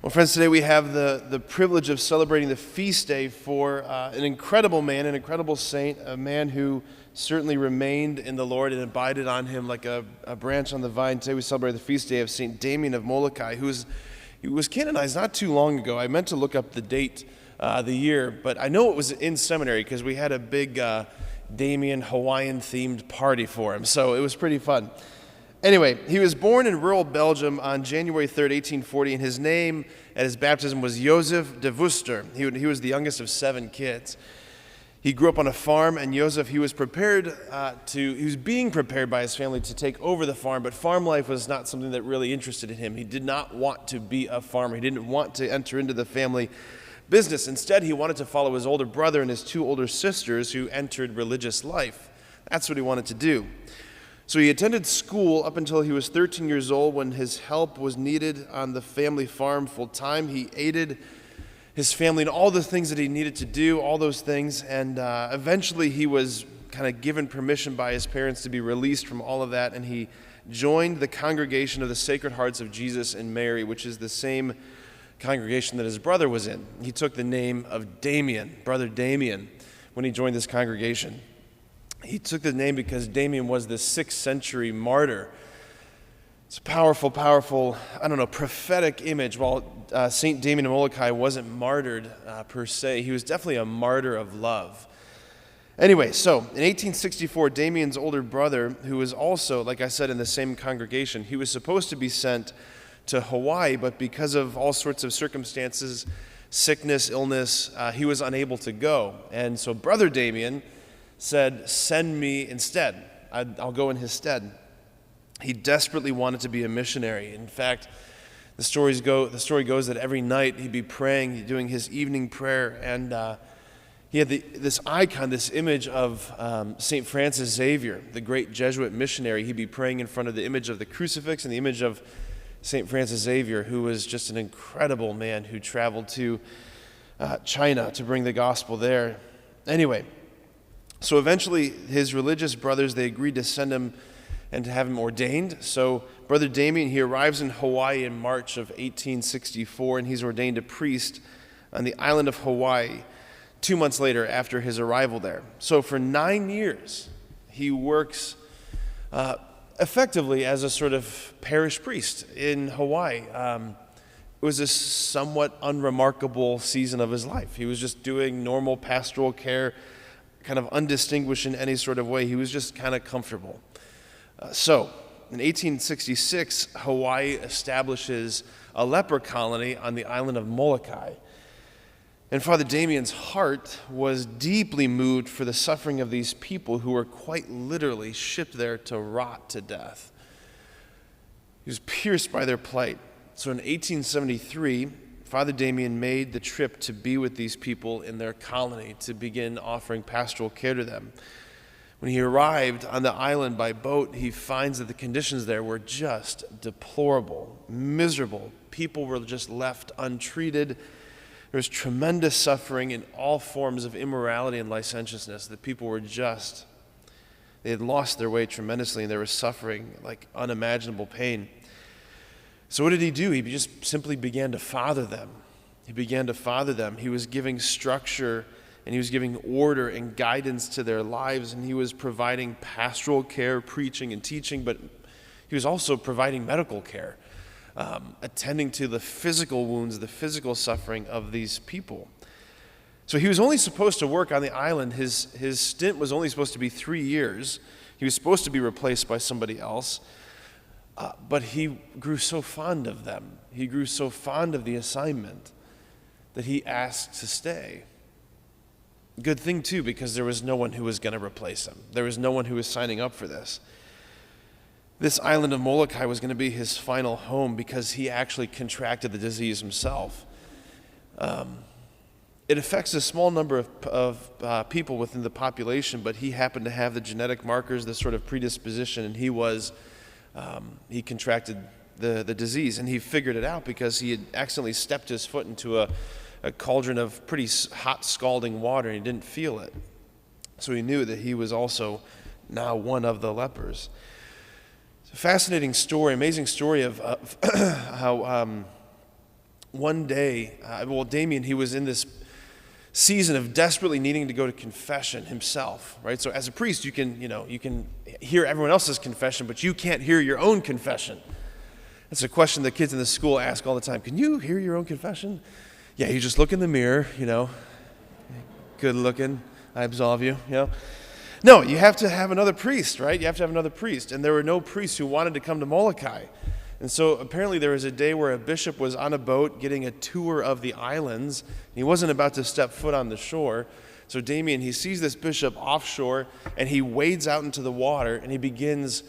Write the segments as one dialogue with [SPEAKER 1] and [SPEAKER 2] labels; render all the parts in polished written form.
[SPEAKER 1] Well, friends, today we have the privilege of celebrating the feast day for an incredible man, an incredible saint, a man who certainly remained in the Lord and abided on him like a branch on the vine. Today we celebrate the feast day of St. Damien of Molokai, he was canonized not too long ago. I meant to look up the date, the year, but I know it was in seminary because we had a big Damien Hawaiian-themed party for him, so it was pretty fun. Anyway, he was born in rural Belgium on January 3rd, 1840, and his name at his baptism was Joseph de Worcester. He was the youngest of 7 kids. He grew up on a farm, and Joseph, he was being prepared by his family to take over the farm, but farm life was not something that really interested him. He did not want to be a farmer. He didn't want to enter into the family business. Instead, he wanted to follow his older brother and his 2 older sisters who entered religious life. That's what he wanted to do. So he attended school up until he was 13 years old when his help was needed on the family farm full time. He aided his family in all the things that he needed to do, all those things, and eventually he was kind of given permission by his parents to be released from all of that, and he joined the congregation of the Sacred Hearts of Jesus and Mary, which is the same congregation that his brother was in. He took the name of Damien, Brother Damien, when he joined this congregation. He took the name because Damien was the 6th century martyr. It's a powerful, prophetic image. While St. Damien of Molokai wasn't martyred per se, he was definitely a martyr of love. Anyway, so in 1864, Damien's older brother, who was also, like I said, in the same congregation, he was supposed to be sent to Hawaii, but because of all sorts of circumstances, sickness, illness, he was unable to go. And so Brother Damien said, "Send me instead. I'll go in his stead." He desperately wanted to be a missionary. In fact, the story goes that every night he'd be praying, doing his evening prayer, and he had this icon, this image of St. Francis Xavier, the great Jesuit missionary. He'd be praying in front of the image of the crucifix and the image of St. Francis Xavier, who was just an incredible man who traveled to China to bring the gospel there. Anyway, so eventually his religious brothers, they agreed to send him and to have him ordained. So Brother Damien, he arrives in Hawaii in March of 1864, and he's ordained a priest on the island of Hawaii 2 months later after his arrival there. So for 9 years, he works effectively as a sort of parish priest in Hawaii. It was a somewhat unremarkable season of his life. He was just doing normal pastoral care, kind of undistinguished in any sort of way. He was just kind of comfortable. So, in 1866, Hawaii establishes a leper colony on the island of Molokai. And Father Damien's heart was deeply moved for the suffering of these people who were quite literally shipped there to rot to death. He was pierced by their plight. So in 1873, Father Damien made the trip to be with these people in their colony to begin offering pastoral care to them. When he arrived on the island by boat, he finds that the conditions there were just deplorable, miserable. People were just left untreated. There was tremendous suffering in all forms of immorality and licentiousness. The people were they had lost their way tremendously, and they were suffering like unimaginable pain. So what did he do? He just simply began to father them. He was giving structure, and he was giving order and guidance to their lives, and he was providing pastoral care, preaching and teaching, but he was also providing medical care, attending to the physical wounds, the physical suffering of these people. So he was only supposed to work on the island. His stint was only supposed to be 3 years. He was supposed to be replaced by somebody else. But he grew so fond of them. He grew so fond of the assignment that he asked to stay. Good thing, too, because there was no one who was going to replace him. There was no one who was signing up for this. This island of Molokai was going to be his final home because he actually contracted the disease himself. It affects a small number of people within the population, but he happened to have the genetic markers, the sort of predisposition, and he contracted the disease, and he figured it out because he had accidentally stepped his foot into a cauldron of pretty hot, scalding water, and he didn't feel it. So he knew that he was also now one of the lepers. It's a fascinating story, amazing story of how one day, Damien, he was in this season of desperately needing to go to confession himself, right? So as a priest, you can hear everyone else's confession, but you can't hear your own confession. That's a question the kids in the school ask all the time. Can you hear your own confession? Yeah, you just look in the mirror, good looking, I absolve you, No, you have to have another priest, right? You have to have another priest. And there were no priests who wanted to come to Molokai. And so apparently there was a day where a bishop was on a boat getting a tour of the islands. He wasn't about to step foot on the shore. So Damien, he sees this bishop offshore, and he wades out into the water, and he begins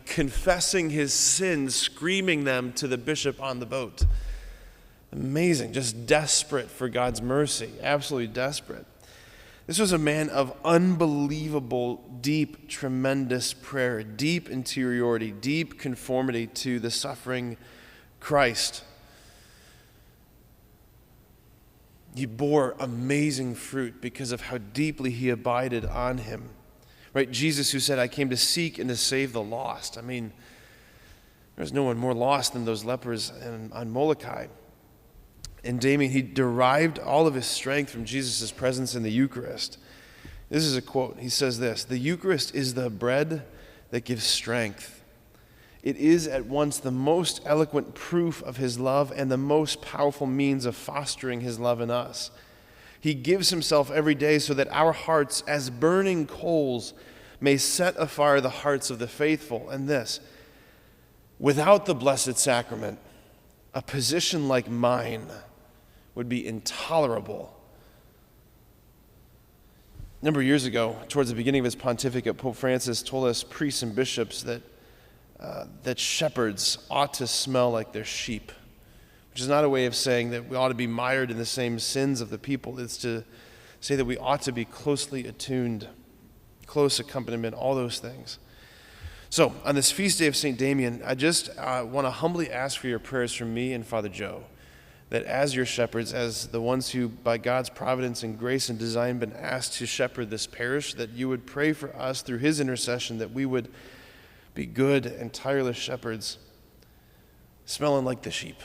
[SPEAKER 1] confessing his sins, screaming them to the bishop on the boat. Amazing, just desperate for God's mercy, absolutely desperate. This was a man of unbelievable, deep, tremendous prayer, deep interiority, deep conformity to the suffering Christ. He bore amazing fruit because of how deeply he abided on him. Right? Jesus, who said, "I came to seek and to save the lost." I mean, there's no one more lost than those lepers on Molokai. And Damien, he derived all of his strength from Jesus' presence in the Eucharist. This is a quote. He says this: "The Eucharist is the bread that gives strength. It is at once the most eloquent proof of his love and the most powerful means of fostering his love in us. He gives himself every day so that our hearts, as burning coals, may set afire the hearts of the faithful." And this: "Without the Blessed Sacrament, a position like mine would be intolerable." A number of years ago, towards the beginning of his pontificate, Pope Francis told us priests and bishops that shepherds ought to smell like their sheep, which is not a way of saying that we ought to be mired in the same sins of the people. It's to say that we ought to be closely attuned, close accompaniment, all those things. So, on this feast day of St. Damien, I just want to humbly ask for your prayers from me and Father Joe, that as your shepherds, as the ones who by God's providence and grace and design been asked to shepherd this parish, that you would pray for us through his intercession, that we would be good and tireless shepherds, smelling like the sheep.